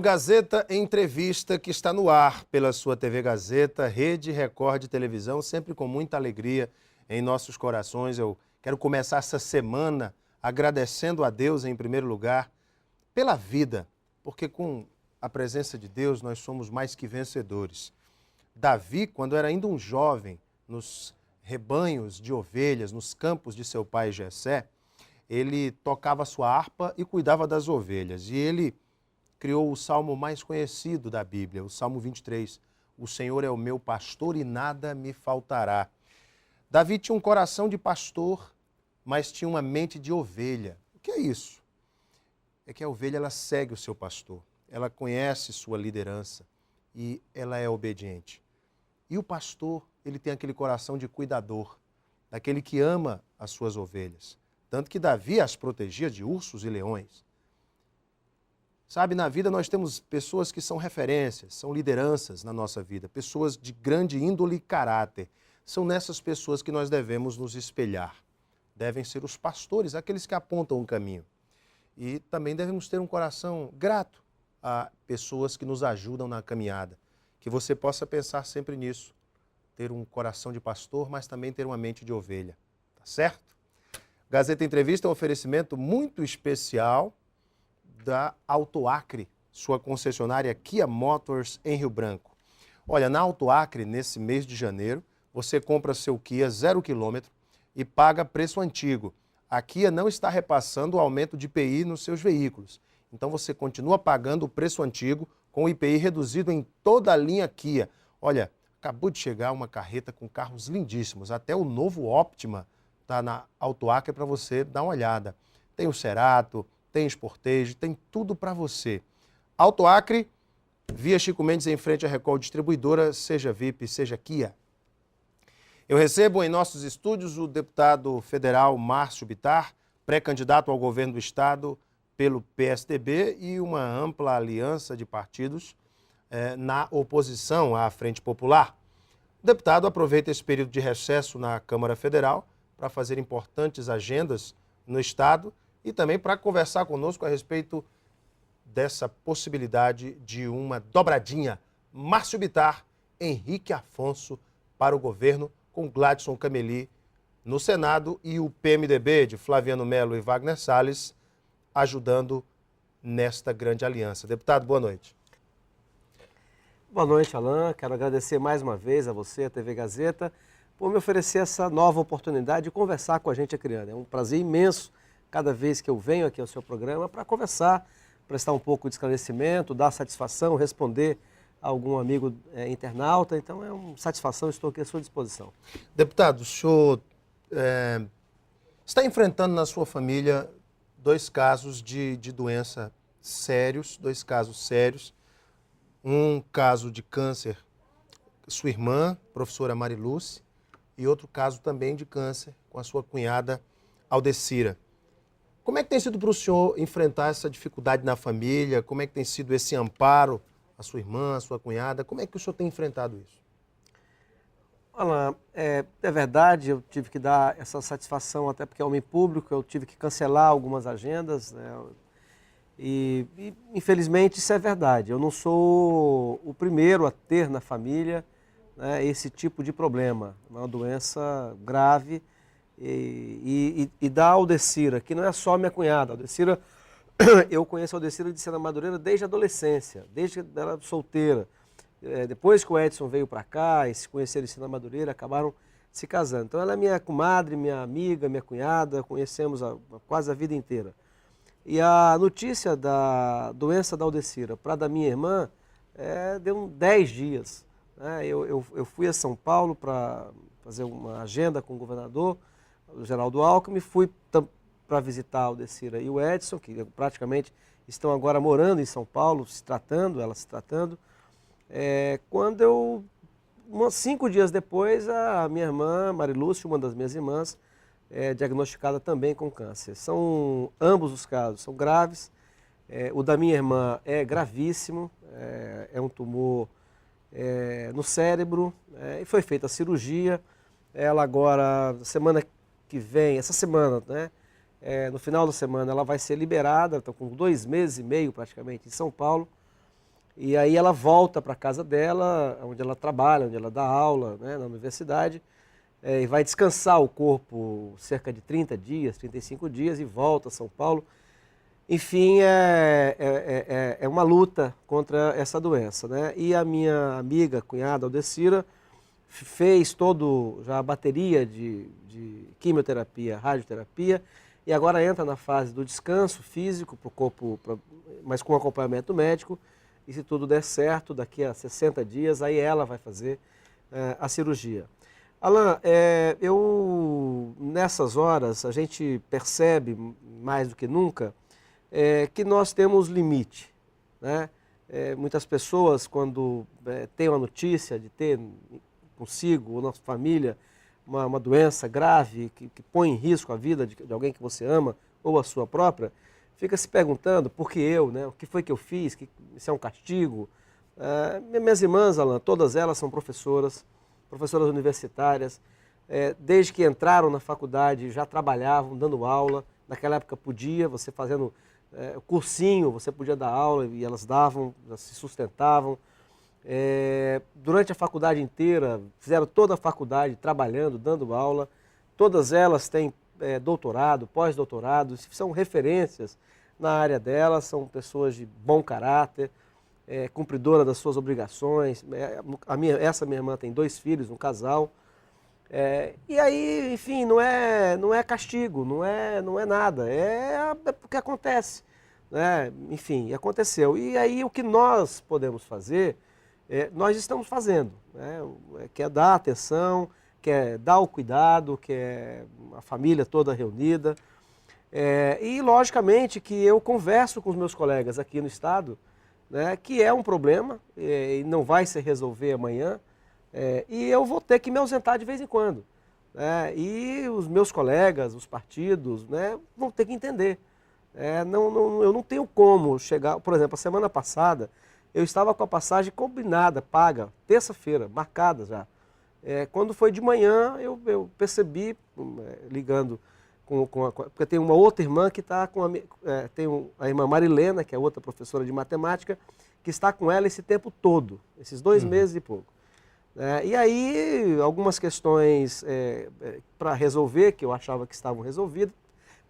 Gazeta Entrevista, que está no ar pela sua TV Gazeta, Rede Record de Televisão, sempre com muita alegria em nossos corações. Eu quero começar essa semana agradecendo a Deus, em primeiro lugar, pela vida, porque com a presença de Deus nós somos mais que vencedores. Davi, quando era ainda um jovem, nos rebanhos de ovelhas, nos campos de seu pai Jessé, ele tocava sua harpa e cuidava das ovelhas. E ele criou o salmo mais conhecido da Bíblia, o Salmo 23. O Senhor é o meu pastor e nada me faltará. Davi tinha um coração de pastor, mas tinha uma mente de ovelha. O que é isso? É que a ovelha ela segue o seu pastor, ela conhece sua liderança e ela é obediente. E o pastor, ele tem aquele coração de cuidador, daquele que ama as suas ovelhas. Tanto que Davi as protegia de ursos e leões. Sabe, na vida nós temos pessoas que são referências, são lideranças na nossa vida, pessoas de grande índole e caráter. São nessas pessoas que nós devemos nos espelhar. Devem ser os pastores, aqueles que apontam o caminho. E também devemos ter um coração grato a pessoas que nos ajudam na caminhada. Que você possa pensar sempre nisso. Ter um coração de pastor, mas também ter uma mente de ovelha. Tá certo? Gazeta Entrevista é um oferecimento muito especial da Auto Acre, sua concessionária Kia Motors em Rio Branco. Olha, na Auto Acre, nesse mês de janeiro, você compra seu Kia 0 km e paga preço antigo. A Kia não está repassando o aumento de IPI nos seus veículos. Então você continua pagando o preço antigo com o IPI reduzido em toda a linha Kia. Olha, acabou de chegar uma carreta com carros lindíssimos. Até o novo Optima está na Auto Acre para você dar uma olhada. Tem o Cerato, tem Sportage, tem tudo para você. Auto Acre, via Chico Mendes em frente à Record Distribuidora, seja VIP, seja Kia. Eu recebo em nossos estúdios o deputado federal Márcio Bittar, pré-candidato ao governo do estado pelo PSDB e uma ampla aliança de partidos na oposição à Frente Popular. O deputado aproveita esse período de recesso na Câmara Federal para fazer importantes agendas no estado e também para conversar conosco a respeito dessa possibilidade de uma dobradinha Márcio Bittar, Henrique Afonso para o governo, com Gladson Cameli no Senado e o PMDB de Flaviano Melo e Wagner Salles ajudando nesta grande aliança. Deputado, boa noite. Boa noite, Alain. Quero agradecer mais uma vez a você, a TV Gazeta, por me oferecer essa nova oportunidade de conversar com a gente acriana. É um prazer imenso cada vez que eu venho aqui ao seu programa para conversar, prestar um pouco de esclarecimento, dar satisfação, responder a algum amigo internauta. Então é uma satisfação, estou aqui à sua disposição. Deputado, o senhor está enfrentando na sua família dois casos de doença sérios, dois casos sérios. Um caso de câncer, sua irmã, professora Marilúcia, e outro caso também de câncer com a sua cunhada Aldecira. Como é que tem sido para o senhor enfrentar essa dificuldade na família? Como é que tem sido esse amparo à sua irmã, à sua cunhada? Como é que o senhor tem enfrentado isso? Alain, é verdade, eu tive que dar essa satisfação, até porque é homem público, eu tive que cancelar algumas agendas, né? E infelizmente isso é verdade. Eu não sou o primeiro a ter na família, né, esse tipo de problema, uma doença grave. E da Aldecira, que não é só minha cunhada. Aldecira, eu conheço a Aldecira de Sena Madureira desde a adolescência, desde que ela era solteira. Depois que o Edson veio para cá e se conheceram em Sena Madureira, acabaram se casando. Então ela é minha comadre, minha amiga, minha cunhada, conhecemos quase a vida inteira. E a notícia da doença da Aldecira para da minha irmã deu 10 dias. Né? Eu fui a São Paulo para fazer uma agenda com o governador, o Geraldo Alckmin, fui para visitar a Aldecira e o Edson, que praticamente estão agora morando em São Paulo, ela se tratando. Quando 5 dias depois, a minha irmã, Marilúcia, uma das minhas irmãs, diagnosticada também com câncer. Ambos os casos são graves. O da minha irmã é gravíssimo, é um tumor no cérebro, e foi feita a cirurgia. Ela agora, semana que vem, essa semana, né, no final da semana, ela vai ser liberada, está com 2 meses e meio praticamente em São Paulo. E aí ela volta para a casa dela, onde ela trabalha, onde ela dá aula, né, na universidade, e vai descansar o corpo cerca de 30 dias, 35 dias e volta a São Paulo. Enfim, é uma luta contra essa doença, né? E a minha amiga, cunhada Aldecira, fez já a bateria de quimioterapia, radioterapia, e agora entra na fase do descanso físico para o corpo, mas com acompanhamento médico, e se tudo der certo, daqui a 60 dias, aí ela vai fazer a cirurgia. Alan, nessas horas, a gente percebe mais do que nunca que nós temos limite, né? Muitas pessoas, quando têm uma notícia de ter consigo ou na família uma doença grave que põe em risco a vida de alguém que você ama ou a sua própria, fica se perguntando por que eu, né? O que foi que eu fiz? Isso é um castigo? Minhas irmãs, Alan, todas elas são professoras universitárias, desde que entraram na faculdade já trabalhavam dando aula. Naquela época podia, você fazendo cursinho, você podia dar aula e elas davam, se sustentavam. Durante a faculdade inteira, fizeram toda a faculdade trabalhando, dando aula. Todas elas têm doutorado, pós-doutorado, são referências na área delas, são pessoas de bom caráter, cumpridora das suas obrigações. Essa minha irmã tem 2 filhos, um casal. E aí, enfim, não é castigo, não é nada, é porque acontece, né? Enfim, aconteceu. E aí o que nós podemos fazer, nós estamos fazendo, né? Que é dar atenção, que é dar o cuidado, que é a família toda reunida. E logicamente que eu converso com os meus colegas aqui no estado, né, que é um problema e não vai se resolver amanhã. E eu vou ter que me ausentar de vez em quando. E os meus colegas, os partidos, né, vão ter que entender. Eu não tenho como chegar... Por exemplo, a semana passada, eu estava com a passagem combinada, paga, terça-feira, marcada já. Quando foi de manhã, eu percebi, ligando porque tem uma outra irmã que está com a irmã Marilena, que é outra professora de matemática, que está com ela esse tempo todo, esses 2 meses e pouco. E aí, algumas questões para resolver, que eu achava que estavam resolvidas,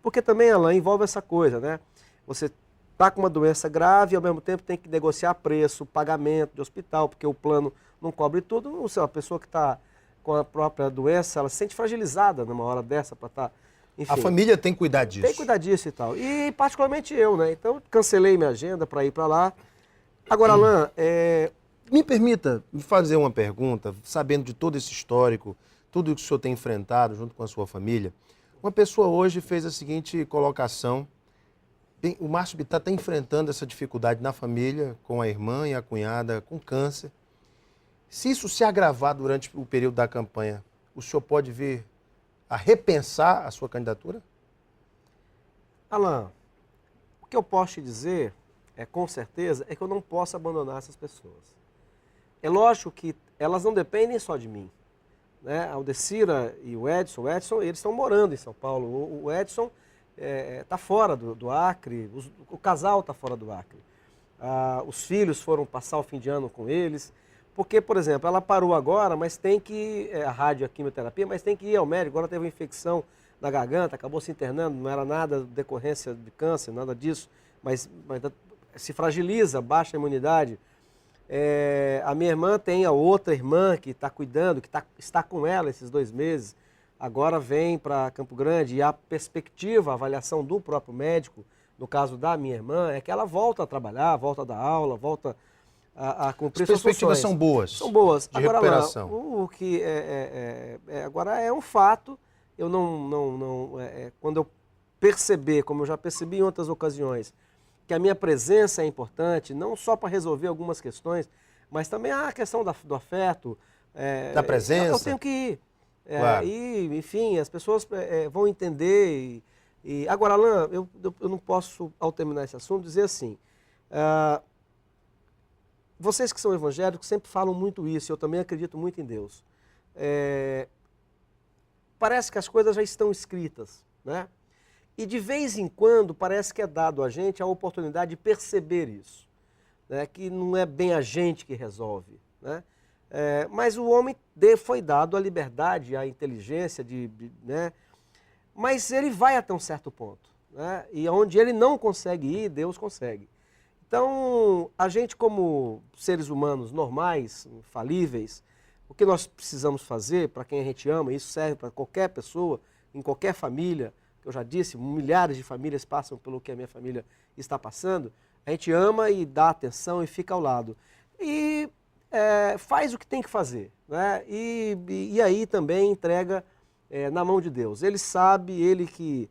porque também, Alain, envolve essa coisa, né? Você está com uma doença grave e, ao mesmo tempo, tem que negociar preço, pagamento de hospital, porque o plano não cobre tudo. Ou seja, a pessoa que está com a própria doença, ela se sente fragilizada numa hora dessa para estar... Enfim, A família tem que cuidar disso. tem que cuidar disso e tal. E, particularmente, eu, né? Então, cancelei minha agenda para ir para lá. Agora, Alain, Me permita me fazer uma pergunta, sabendo de todo esse histórico, tudo o que o senhor tem enfrentado junto com a sua família. Uma pessoa hoje fez a seguinte colocação: o Márcio Bittar está enfrentando essa dificuldade na família, com a irmã e a cunhada com câncer. Se isso se agravar durante o período da campanha, o senhor pode vir a repensar a sua candidatura? Alain, o que eu posso te dizer, com certeza, é que eu não posso abandonar essas pessoas. É lógico que elas não dependem só de mim, né? A Aldecira e o Edson, eles estão morando em São Paulo. O Edson está fora do Acre, o casal está fora do Acre. Os filhos foram passar o fim de ano com eles. Porque, por exemplo, ela parou agora, mas tem que a rádio, a quimioterapia, mas tem que ir ao médico. Agora teve uma infecção na garganta, acabou se internando, não era nada decorrência de câncer, nada disso, mas se fragiliza, baixa a imunidade. A minha irmã tem a outra irmã que está cuidando, que está com ela esses 2 meses, agora vem para Campo Grande, e a perspectiva, a avaliação do próprio médico, no caso da minha irmã, é que ela volta a trabalhar, volta a dar aula, volta a cumprir suas funções. As perspectivas são boas. São boas. De agora, recuperação. o que agora é um fato, eu quando eu perceber, como eu já percebi em outras ocasiões, que a minha presença é importante, não só para resolver algumas questões, mas também a questão do afeto. Da presença. Eu tenho que ir. Claro. E, enfim, as pessoas vão entender. Agora, Alain, eu não posso, ao terminar esse assunto, dizer assim, vocês que são evangélicos sempre falam muito isso, eu também acredito muito em Deus. Parece que as coisas já estão escritas, né? E de vez em quando parece que é dado a gente a oportunidade de perceber isso. né, que não é bem a gente que resolve, né? Mas o homem foi dado a liberdade, a inteligência, né? Mas ele vai até um certo ponto, né? E onde ele não consegue ir, Deus consegue. Então, a gente como seres humanos normais, falíveis, o que nós precisamos fazer para quem a gente ama, isso serve para qualquer pessoa, em qualquer família, que eu já disse, milhares de famílias passam pelo que a minha família está passando, a gente ama e dá atenção e fica ao lado. E faz o que tem que fazer, né? E aí também entrega na mão de Deus. Ele sabe, ele que...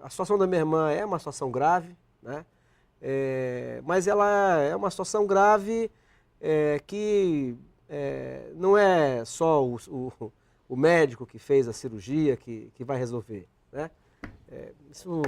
a situação da minha irmã é uma situação grave, né? Mas ela é uma situação grave que não é só o médico que fez a cirurgia que vai resolver, né? Isso